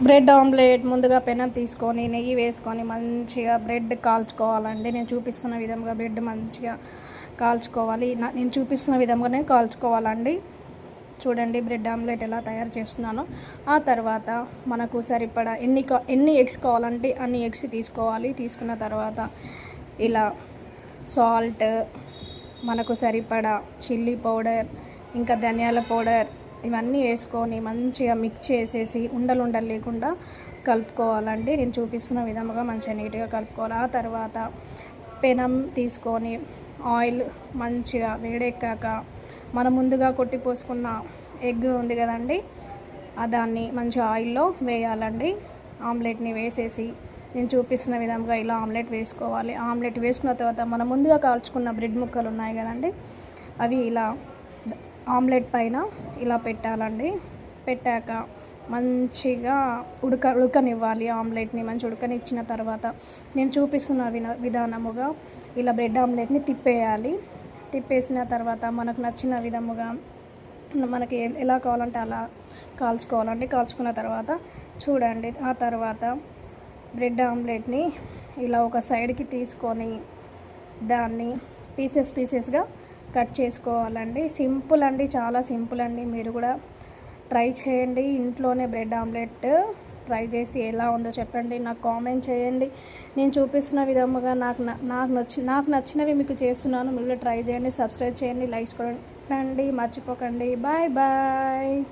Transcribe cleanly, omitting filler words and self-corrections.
Bread omelette ముందుగా పెనం తీసుకొని నెయ్యి వేసుకొని మంచిగా బ్రెడ్ కాల్చుకోవాలండి. నేను చూపిస్తున్న విధంగా బ్రెడ్ మంచిగా కాల్చుకోవాలి. నేను చూపిస్తున్న విధంగానే కాల్చుకోవాలండి. చూడండి బ్రెడ్ ఆమ్లెట్ ఎలా తయారు చేస్తున్నానో. ఆ తర్వాత మనకు సరిపడా ఎన్ని ఎగ్స్ కావాలంటే అన్ని ఎగ్స్ తీసుకోవాలి. తీసుకున్న తర్వాత ఇలా సాల్ట్, మనకు సరిపడా చిల్లీ పౌడర్, ఇంకా ధనియాల పౌడర్ ఇవన్నీ వేసుకొని మంచిగా మిక్స్ చేసేసి ఉండలు లేకుండా కలుపుకోవాలండి. నేను చూపిస్తున్న విధంగా మంచిగా నీట్గా కలుపుకోవాలి. ఆ తర్వాత పెనం తీసుకొని ఆయిల్ మంచిగా వేడెక్కాక మనం ముందుగా కొట్టి పోసుకున్న ఎగ్ ఉంది కదండి, దాన్ని మంచిగా ఆయిల్లో వేయాలండి. ఆమ్లెట్ని వేసేసి నేను చూపిస్తున్న విధంగా ఇలా ఆమ్లెట్ వేసుకోవాలి. ఆమ్లెట్ వేసుకున్న తర్వాత మనం ముందుగా కాల్చుకున్న బ్రెడ్ ముక్కలు ఉన్నాయి కదండి, అవి ఇలా ఆమ్లెట్ పైన ఇలా పెట్టాలండి. పెట్టాక మంచిగా ఉడకనివ్వాలి. ఆమ్లెట్ని మంచి ఉడకనిచ్చిన తర్వాత నేను చూపిస్తున్న విధానముగా ఇలా బ్రెడ్ ఆమ్లెట్ని తిప్పేయాలి. తిప్పేసిన తర్వాత మనకు నచ్చిన విధముగా మనకి ఎలా కావాలంటే అలా కాల్చుకోవాలండి. కాల్చుకున్న తర్వాత చూడండి, ఆ తర్వాత బ్రెడ్ ఆమ్లెట్ని ఇలా ఒక సైడ్కి తీసుకొని దాన్ని పీసెస్గా కట్ చేసుకోవాలండి. సింపుల్ అండి, చాలా సింపుల్ అండి. మీరు కూడా ట్రై చేయండి ఇంట్లోనే బ్రెడ్ ఆమ్లెట్. ట్రై చేసి ఎలా ఉందో చెప్పండి, నాకు కామెంట్ చేయండి. నేను చూపిస్తున్న విధముగా నాకు నచ్చినవి మీకు చేస్తున్నాను. మీరు ట్రై చేయండి, సబ్స్క్రైబ్ చేయండి, లైక్స్ కొట్టండి, మర్చిపోకండి. Bye bye.